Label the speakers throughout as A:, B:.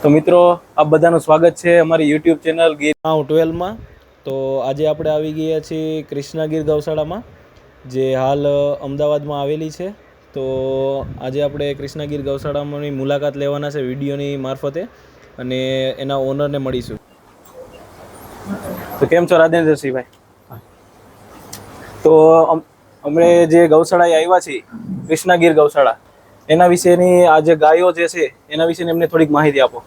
A: તો મિત્રો આપ બધાનું સ્વાગત છે અમારી યુટ્યુબ ચેનલ ગીર 12માં। તો આજે આપણે આવી ગયા છીએ કૃષ્ણા ગીર ગૌશાળામાં, જે હાલ અમદાવાદમાં આવેલી છે। તો આજે આપણે કૃષ્ણા ગીર ગૌશાળાની મુલાકાત લેવાના છે વિડીયોની મારફતે, અને એના ઓનરને મળીશું। તો કેમ છો રાજેન્દ્રસિંહભાઈ? તો અમે જે ગૌશાળાએ આવ્યા છીએ કૃષ્ણા ગીર ગૌશાળા, એના વિશેની આ જે ગાયો જે છે એના વિશેની અમને થોડીક માહિતી આપો।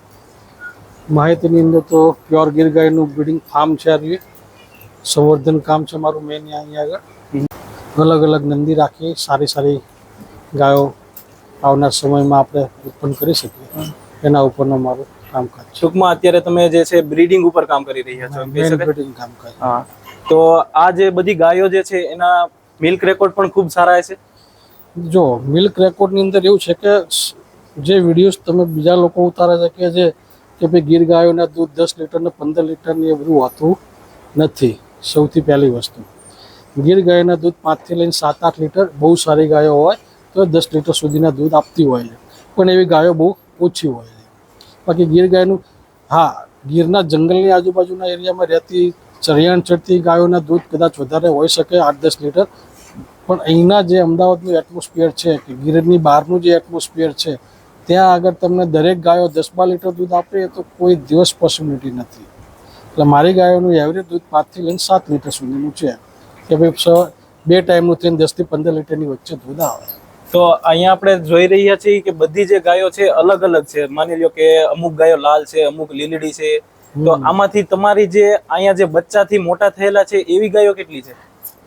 B: માહિતીની અંદર તો પ્યોર ગીર ગાયનું બ્રીડિંગ ફાર્મ છે, સંવર્ધન કામ છે મારું મેન અહીંયા આગળ। અલગ અલગ નંદી રાખી સારી ગાયો આવનાર સમયમાં આપણે ઉત્પન્ન કરી શકીએ, એના ઉપરનું મારું કામકાજ છે।
A: ટૂંકમાં અત્યારે તમે જે છે બ્રીડિંગ ઉપર કામ કરી રહ્યા છો?
B: મેન બ્રીડિંગ કામકાજ।
A: હા, તો આ જે બધી ગાયો જે છે એના મિલ્ક રેકોર્ડ પણ ખૂબ સારા છે।
B: જો મિલ્ક રેકોર્ડની અંદર એવું છે કે જે વિડીયોઝ તમે બીજા લોકો ઉતારે છે કે ભાઈ ગીર ગાયોના દૂધ 10 લીટર ને 15 લીટર ને એ બધું હોતું નથી। સૌથી પહેલી વસ્તુ, ગીર ગાયના દૂધ 5 થી લઈને 7-8 લીટર બહુ સારી ગાયો હોય તો 10 લીટર સુધીના દૂધ આપતી હોય છે, પણ એવી ગાયો બહુ ઓછી હોય છે। બાકી ગીર ગાયનું, હા, ગીરના જંગલની આજુબાજુના એરિયામાં રહેતી ચરિયાણ ચરતી ગાયોના દૂધ કદાચ વધારે હોઈ શકે 8-10 લીટર, પણ અહીંના જે અમદાવાદનું એટમોસ્ફિયર છે કે ગીરની બહારનું જે એટમોસ્ફિયર છે ત્યાં આગળ તમને દરેક ગાયો 10-12 લીટર દૂધ આપે તો કોઈ દિવસ પોસિબિલિટી નથી। એટલે મારી ગાયોનું એવરેજ દૂધ 5 થી લઈને 7 લીટર સુધીનું છે કે ભાઈ 2 ટાઈમનું થઈને 10 થી 15 લીટરની વચ્ચે દૂધ આવે।
A: તો અહીંયા આપણે જોઈ રહ્યા છીએ કે બધી જે ગાયો છે અલગ અલગ છે। માની લો કે અમુક ગાયો લાલ છે, અમુક લીલડી છે, તો આમાંથી તમારી જે અહીંયા જે બચ્ચાથી મોટા થયેલા છે એવી ગાયો કેટલી છે?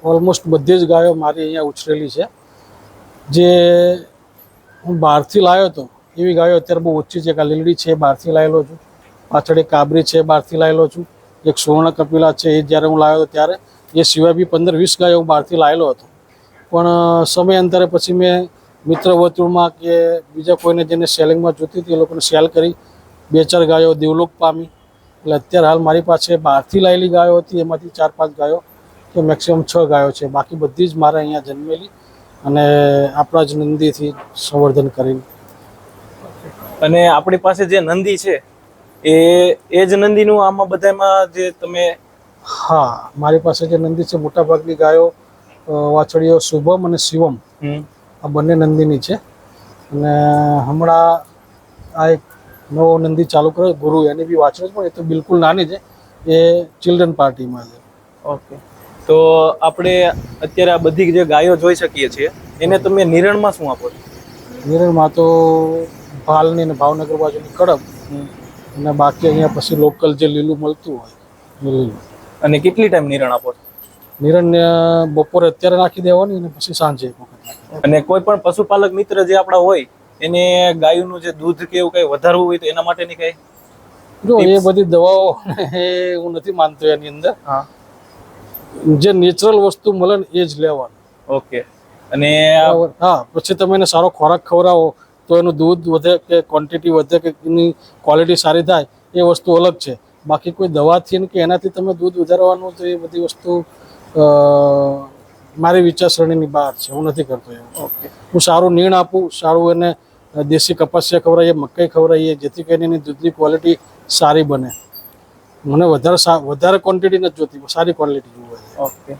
B: ઓલમોસ્ટ બધી જ ગાયો મારી અહીંયા ઉછરેલી છે। જે હું બહારથી લાવ્યો હતો એવી ગાયો અત્યારે બહુ ઓછી છે। કે લીલડી છે બહારથી લાવેલો છું, પાછળ એક કાબરી છે બહારથી લાવેલો છું, એક સુવર્ણ કપિલા છે એ જ્યારે હું લાવ્યો હતો ત્યારે, એ સિવાય બી 15-20 ગાયો હું બહારથી લાવેલો હતો। પણ સમયાંતરે પછી મેં મિત્ર વર્તુળમાં કે બીજા કોઈને જેને સેલિંગમાં જોતી હતી એ લોકોને સેલ કરી 2-4 ગાયો દેવલોક પામી। એટલે અત્યારે હાલ મારી પાસે બહારથી લાવેલી ગાયો હતી એમાંથી 4-5 ગાયો કે મેક્સિમમ 6 ગાયો છે, બાકી બધી જ મારે અહીંયા જન્મેલી અને આપણા જ નંદીથી સંવર્ધન કરીને।
A: અને આપણી પાસે જે નંદી છે એ જ નંદીનું આમાં બધામાં જે તમે?
B: હા, મારી પાસે જે નંદી છે મોટાભાગની ગાયો વાછડીઓ શુભમ અને શિવમ, આ બંને નંદીની છે। અને હમણાં આ એક નવો નંદી ચાલુ કર્યો ગુરુ, એની બી વાછડી પણ એ તો બિલકુલ નાની છે, એ ચિલ્ડ્રન પાર્ટીમાં છે।
A: ઓકે, તો આપણે અત્યારે આ બધી જે ગાયો જોઈ શકીએ છીએ એને તમે નિરણમાં શું આપો છો?
B: નિરણમાં તો ભાલની ને ભાવનગર બાજુની કડપ, અને બાકી અહીંયા પછી લોકલ જે લીલું મળતું હોય લીલું।
A: અને કેટલી ટાઈમ નિરણ આપો છો?
B: નિરણ બપોરે અત્યારે નાખી દેવાની અને પછી સાંજે એક વખત।
A: અને કોઈ પણ પશુપાલક મિત્ર જે આપણા હોય એને ગાયનું જે દૂધ કે એવું કઈ વધારવું હોય તો એના માટેની કઈ?
B: જો એ બધી દવાઓ એ હું નથી માનતો એની અંદર।
A: હા,
B: જે નેચરલ વસ્તુ મળે ને એ જ લેવાનું।
A: ઓકે, અને
B: હા, પછી તમે એને સારો ખોરાક ખવડાવો તો એનું દૂધ વધે કે ક્વોન્ટિટી વધે કે એની ક્વોલિટી સારી થાય એ વસ્તુ અલગ છે। બાકી કોઈ દવાથી કે એનાથી તમે દૂધ વધારવાનું તો એ બધી વસ્તુ મારી વિચારસરણીની બહાર છે, હું નથી કરતો એવું।
A: ઓકે,
B: હું સારું નીણ આપું, સારું એને દેશી કપાસિયા ખવડાવીએ, મકાઈ ખવડાવીએ, જેથી કરીને એની દૂધની ક્વોલિટી સારી બને। મને વધારે ક્વોન્ટિટી નથી જોતી, સારી ક્વોલિટી જોઈએ।
A: ઓકે,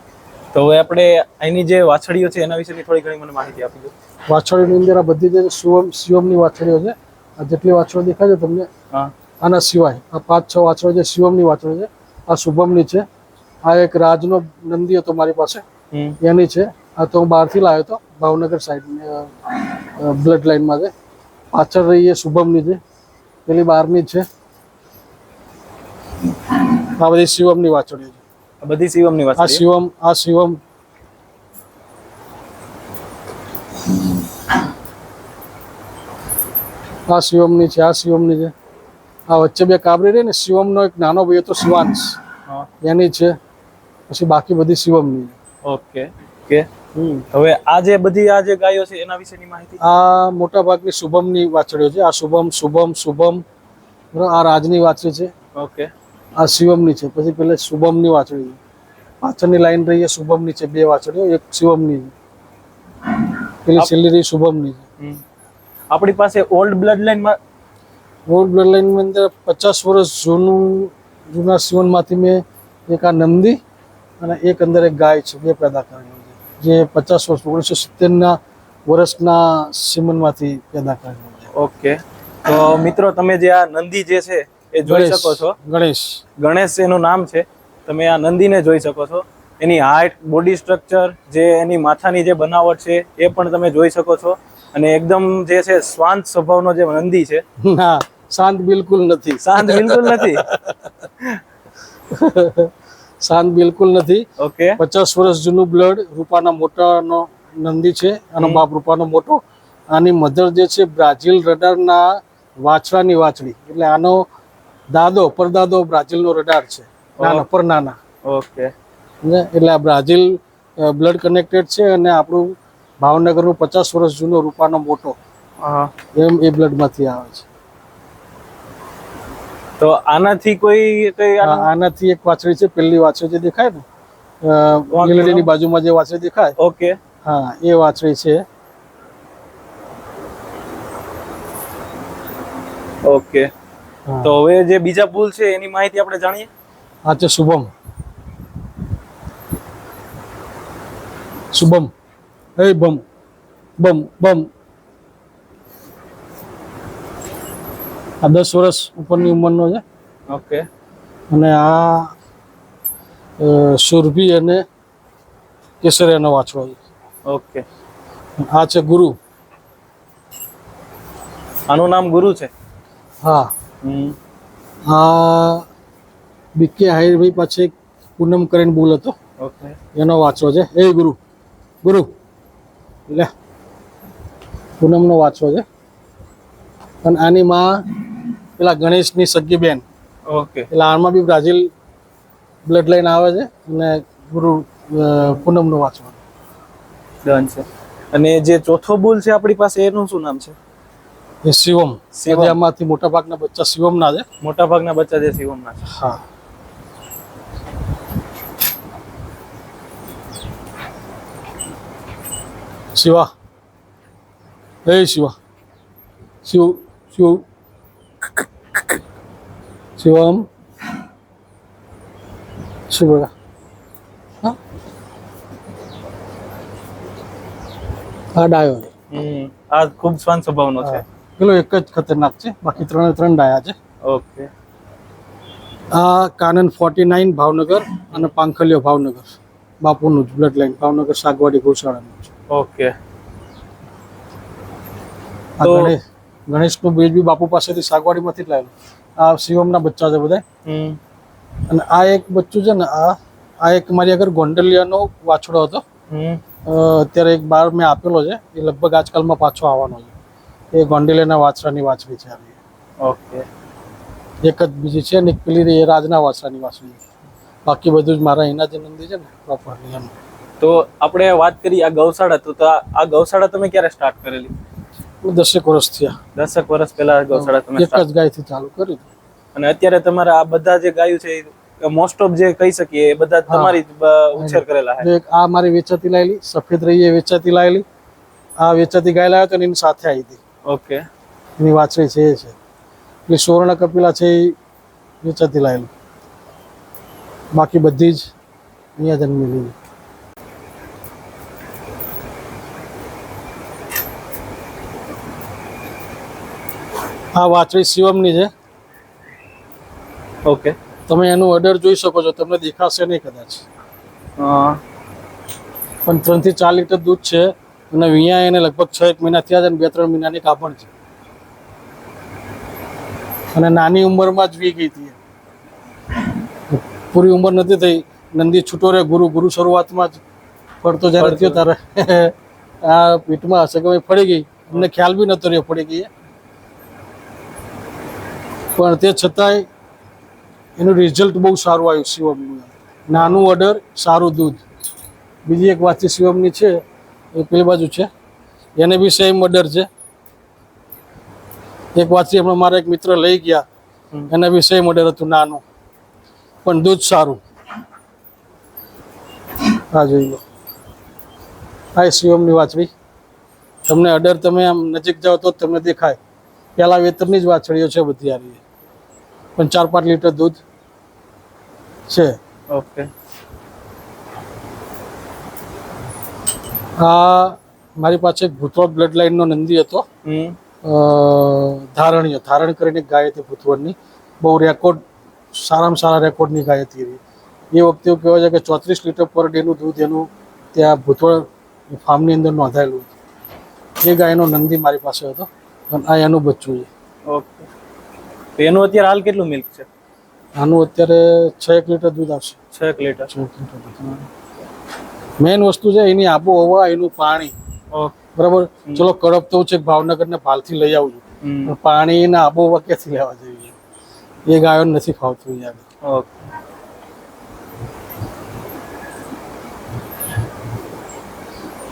A: તો હવે આપણે અહીંની જે વાછડીઓ છે એના વિશેની થોડી ઘણી મને માહિતી આપી દો।
B: વાછડીની અંદર આ બધી જે શિવમની વાછડીઓ છે, આ જેટલી વાછડીઓ દેખાય છે તમને, આના સિવાય આ 5-6 વાછડીઓ જે શિવમની વાછડીઓ છે, આ શુભમની છે, આ એક રાજનો નંદી હતો મારી પાસે એની છે, આ તો હું બહારથી લાવ્યો હતો ભાવનગર સાઈડ બ્લડ લાઇનમાં છે। પાછળ રહી એ શુભમની છે, પેલી 12મી છે। આ બધી શિવમની વાછડીઓ છે,
A: આ બધી શિવમની વાછડી?
B: આ શિવમ આ શિવમની છે, આ શિવમની છે। આ વચ્ચે 2 કાબરી રહી ને, શિવમનો એક નાનો ભાઈ હતો શિવાંશ, એની છે, પછી બાકી બધી શિવમની છે।
A: ઓકે ઓકે, હવે આ જે બધી આ જે ગાયો છે એના વિશેની માહિતી?
B: આ મોટા ભાગની શુભમની વાછડીઓ છે। આ શુભમ, આ રાજની વાછડી છે।
A: ઓકે,
B: આ શિવમની છે, પછી પેલે શુભમની વાછડી છે, પાછળની લાઈન રહી એ શુભમની છે, 2 વાછડીઓ, એક શિવમની છે, પેલી છેલ્લી રહી શુભમની છે।
A: આપણી પાસે ઓલ્ડ બ્લડ લાઈનમાં
B: ઓલ્ડ બ્લડ લાઇનની અંદર 50 વર્ષ જૂના સીવનમાંથી મેં એક આ નંદી અને એક અંદર એક ગાય છે, બે પેદા કરેલી છે, જે 50 વર્ષ 1970ના વર્ષના સીમનમાંથી પેદા કરેલી છે.
A: ઓકે, તો મિત્રો તમે જે આ નંદી જે છે એ જોઈ શકો છો. ગણેશ એનું નામ છે. તમે આ નંદીને જોઈ શકો છો. એની હાઇટ, બોડી સ્ટ્રક્ચર, જે એની માથાની જે બનાવટ છે એ પણ તમે જોઈ શકો છો. અને એકદમ જે છે શાંત સ્વભાવનો જે નંદી છે.
B: ના, શાંત બિલકુલ નથી.
A: શાંત બિલકુલ નથી.
B: શાંત બિલકુલ નથી.
A: ઓકે,
B: 50 વર્ષ જૂનું બ્લડ, રૂપાના મોટાનો નંદી છે. આનો બાપ રૂપાનો મોટો. આની મધર જે છે બ્રાઝિલ રડારના વાછડાની વાછડી, એટલે આનો પરદાદો બ્રાઝિલનો રડાર છે, નાના પર નાના.
A: ઓકે,
B: એટલે આ બ્રાઝિલ બ્લડ કનેક્ટેડ છે અને આપણું ભાવનગરનું 50 વર્ષ જૂનો રૂપાનો મોટો એમ એ બ્લડમાંથી આવે છે.
A: તો આનાથી
B: આનાથી એક વાછડી છે, પેલી વાછડી જે દેખાય ને ગીલડીની બાજુમાં જે વાછડી દેખાય,
A: ઓકે,
B: હા એ વાછડી છે.
A: ઓકે, તો હવે જે બીજા બુલ છે એની માહિતી આપણે જાણીએ.
B: આ છે શુભમ. હે બમ બમ બમ. આ 10 વર્ષ ઉપરની ઉંમરનો છે.
A: ઓકે,
B: અને આ સુરભી અને કેસરિયાનો વાછડો છે.
A: ઓકે,
B: આ છે ગુરુ.
A: આનું નામ ગુરુ છે.
B: હા. આ બીકે હાઈરભાઈ પાછળ પૂનમ કરીને બુલ હતો.
A: ઓકે,
B: એનો વાછડો છે. એ ગુરુ લે, પૂનમનો વાછડો છે. અને આની માં પેલા ગણેશની સગી બેન.
A: ઓકે,
B: એટલે આમાં બી બ્રાઝિલ બ્લડ લાઈન આવે છે અને ગુરુ પૂનમનો વાછડો.
A: ડન છે. અને જે ચોથો બુલ છે આપણી પાસે એનું શું નામ છે?
B: એ શિવમ. આમાંથી મોટા ભાગના બચ્ચા શિવમના છે.
A: મોટા ભાગના બચ્ચા જે શિવમના છે.
B: હા. શિવા. શિવમ. શું બોલા? આ ડાયો.
A: આ ખૂબ શાંત સ્વભાવનો છે.
B: પેલો એક જ ખતરનાક છે, બાકી ત્રણ ડાયા છે.
A: ઓકે.
B: આ કાનન 49 ભાવનગર અને પાંખલિયો ભાવનગર, બાપુનું જ બ્લડ લાઈન, ભાવનગર સાગવાડી ગૌશાળાનું છે.
A: ઓકે.
B: આ ગણેશનું બીજ બી બાપુ પાસેથી સાગવાડીમાંથી જ લાવેલું. આ શિવમના બચ્ચા છે બધા. અને આ એક બચ્ચું છે ને, આ એક મારી આગળ ગોંડલિયાનો વાછડો હતો. અત્યારે એક બાર મેં આપેલો છે, એ લગભગ આજકાલમાં પાછો આવવાનો છે. એ ગોંડલિયાના વાછડાની વાછડી છે.
A: ઓકે.
B: એક જ બીજી છે ને પેલી એ રાજના વાછડાની વાછડી. બાકી બધું જ મારા એના જે નંદી છે ને પ્રોપરલી એમ.
A: તો આપણે વાત કરી આ ગૌશાળા, તો આ ગૌશાળા તમે ક્યારે સ્ટાર્ટ કરેલી?
B: 10 વર્ષ થયા.
A: 10 વર્ષ પહેલા ગૌશાળા તમે
B: એક જ ગાયથી ચાલુ કરી.
A: અને અત્યારે તમારા આ બધા જે ગાયો છે મોસ્ટ ઓફ જે કહી શકીએ એ બધા તમારી ઉછેર કરેલા છે.
B: આ મારી વેચાતી લાયેલી સફેદ રહી એ વેચાતી લાયેલી. આ વેચાતી ગાય લાવ્યો તો એની સાથે આવી હતી.
A: ઓકે.
B: એની વાછડી છે એ છે. એટલે સુવર્ણ કપિલા છે એ વેચાતી લાયેલી. બાકી બધી જ અહીંયા જન્મેલી. આ વાછડી શિવમની છે.
A: ઓકે.
B: તમે એનું ઓર્ડર જોઈ શકો છો, તમને દેખાશે નહીં કદાચ, પણ 3 થી 4 લીટર દૂધ છે. અને અહીંયા એને લગભગ 6 મહિના થયા છે અને 2-3 મહિનાની કાપણ છે. અને નાની ઉંમરમાં જ વી ગઈ હતી, પૂરી ઉંમર નથી થઈ. નંદી છૂટો રહે. ગુરુ શરૂઆતમાં જ પડતો જ્યારે થયો ત્યારે આ પીઠમાં હશે કે પડી ગઈ. અમને ખ્યાલ બી નતો રહ્યો પડી ગઈ, પણ તે છતાંય એનું રિઝલ્ટ બહુ સારું આવ્યું શિવમનું. નાનું ઓર્ડર, સારું દૂધ. બીજી એક વાછડી શિવમની છે, એ પેલી બાજુ છે, એને બી સેમ ઓર્ડર છે. એક વાછડી હમણાં મારા એક મિત્ર લઈ ગયા, એને બી સેમ ઓર્ડર હતું, નાનું પણ દૂધ સારું. હા જોઈ લો. આ શિવમની વાછડી. તમને ઓર્ડર, તમે આમ નજીક જાઓ તો તમને દેખાય. પહેલા વેતરની જ વાછડીઓ છે બધી આ રહી, પણ 4-5 લીટર દૂધ છે.
A: ઓકે.
B: આ મારી પાસે એક ભૂતવળ બ્લડ લાઇનનો નંદી હતો, ધારણ કરીને એક ગાય હતી ભૂતવળની, બહુ રેકોર્ડ, સારામાં સારા રેકોર્ડની ગાય હતી. એ વખતે એવું કહેવાય છે કે 34 લીટર પર ડેનું દૂધ એનું ત્યાં ભૂતવળ ફાર્મની અંદર નોંધાયેલું હતું. એ ગાયનો નંદી મારી પાસે હતો અને આ એનું બચ્ચું છે.
A: ઓકે. તો એનું અત્યારે હાલ કેટલું મિલ્ક છે?
B: આનું અત્યારે 6 લીટર દૂધ આવશે.
A: 6 લીટર.
B: 6 લીટર દૂધ. મેઇન વસ્તુ છે એની આબોહવા, એનું પાણી.
A: ઓકે.
B: બરાબર. ચલો કડપ તો છે, ભાવનગર ને ભાલથી લઈ આવું છું, પણ પાણીના આબોહવા ક્યાંથી લેવા જોઈએ એ ગાયો નથી ફાવતું યાર.
A: ઓકે.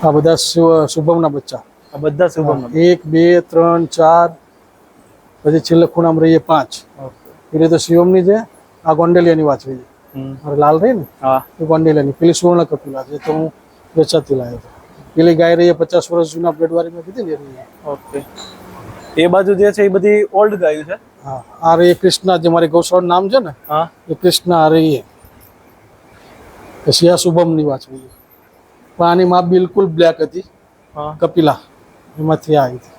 B: આ બધા શુભમના બચ્ચા.
A: આ બધા શુભમ.
B: 1 2 3 4, પછી છેલ્લે ખૂણામાં રહીએ 5. એટલે તો શિવમની છે, આ ગોંડલિયાની વાછડી છે. મારે લાલ રહી ને,
A: હા,
B: એ ગોંડલિયાની. પેલી સુવર્ણ કપિલા છે, તો હું વેચાતી લાવ્યો હતો. પેલી ગાય રહી 50 વર્ષ જૂના બ્લડવાળી મેં કીધી ને એ રહી.
A: ઓકે. એ બાજુ જે છે એ બધી ઓલ્ડ ગાયું છે.
B: હા, આ રહી કૃષ્ણા, જે મારી ગૌશાળાનું નામ છે ને,
A: હા,
B: એ કૃષ્ણા આ રહી. પછી આ શુભમની વાછડી છે, પણ આની માં બિલકુલ બ્લેક હતી,
A: હા.
B: કપિલા, એમાંથી આવી હતી.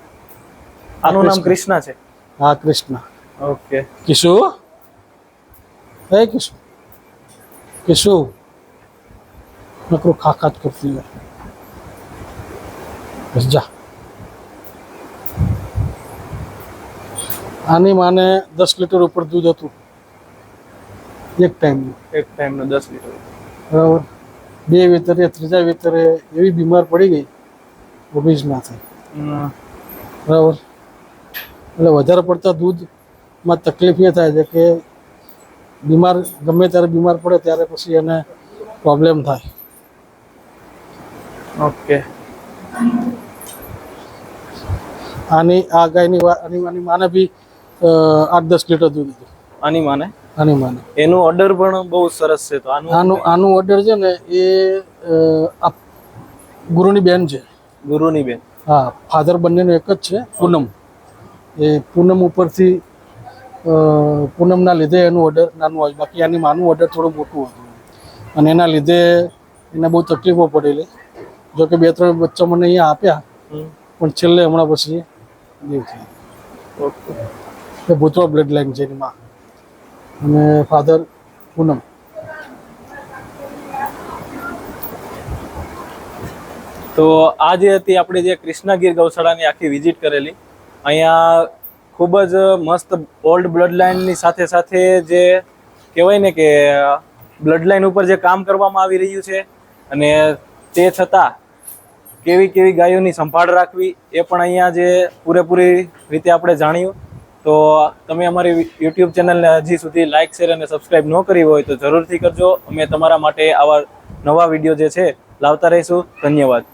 A: આનું નામ કૃષ્ણા છે.
B: હા, કૃષ્ણા.
A: ઓકે.
B: કિશુ, હે કિશુ, કિશુ નકરું ખાખા જ કરતી હોય. બસ જા. આની માને 10 લીટર ઉપર દૂધ હતું એક ટાઈમનું.
A: એક ટાઈમનો 10 લીટર.
B: બરાબર. 2 વેતરે, 3જા વેતરે એવી બીમાર પડી ગઈ, ઊભી જ ના થઈ. બરાબર. એટલે વધારે પડતા દૂધમાં તકલીફ એ થાય છે કે બીમાર, ગમે ત્યારે બીમાર પડે ત્યારે પછી એને પ્રોબ્લેમ થાય.
A: ઓકે.
B: આની આ ગાયની આની માને બી 8-10 લીટર દૂધ હતું.
A: આની માને?
B: આની માને.
A: એનું ઓર્ડર પણ બહુ સરસ છે. તો
B: આનું ઓર્ડર છે ને એ આ ગુરુની બેન છે.
A: ગુરુની બેન.
B: હા, ફાધર બંનેનું એક જ છે, પૂનમ. એ પૂનમ ઉપરથી પૂનમના લીધે એનું ઓર્ડર નાનું હોય, બાકી આની માનું ઓર્ડર થોડું મોટું હતું અને એના લીધે એને બહુ તકલીફો પડેલી. જો કે 2-3 બચ્ચા મને અહીંયા આપ્યા, પણ છેલ્લે હમણાં પછી દેવ થઈ.
A: ઓકે.
B: એ ભૂતવા બ્લડ લાઈન છે એની માં અને ફાધર પૂનમ.
A: તો આ જે હતી આપણે જે કૃષ્ણા ગીર ગૌશાળાની આખી વિઝિટ કરેલી, અહીંયા ખૂબ જ મસ્ત ઓલ્ડ બ્લડ લાઇનની સાથે સાથે જે કહેવાય ને કે બ્લડ લાઇન ઉપર જે કામ કરવામાં આવી રહ્યું છે અને તે છતાં કેવી કેવી ગાયોની સંભાળ રાખવી એ પણ અહીંયા જે પૂરેપૂરી રીતે આપણે જાણ્યું. તો તમે અમારી યુટ્યુબ ચેનલને હજી સુધી લાઇક, શેર અને સબસ્ક્રાઈબ ન કરી હોય તો જરૂરથી કરજો. અમે તમારા માટે આવા નવા વિડીયો જે છે લાવતા રહીશું. ધન્યવાદ.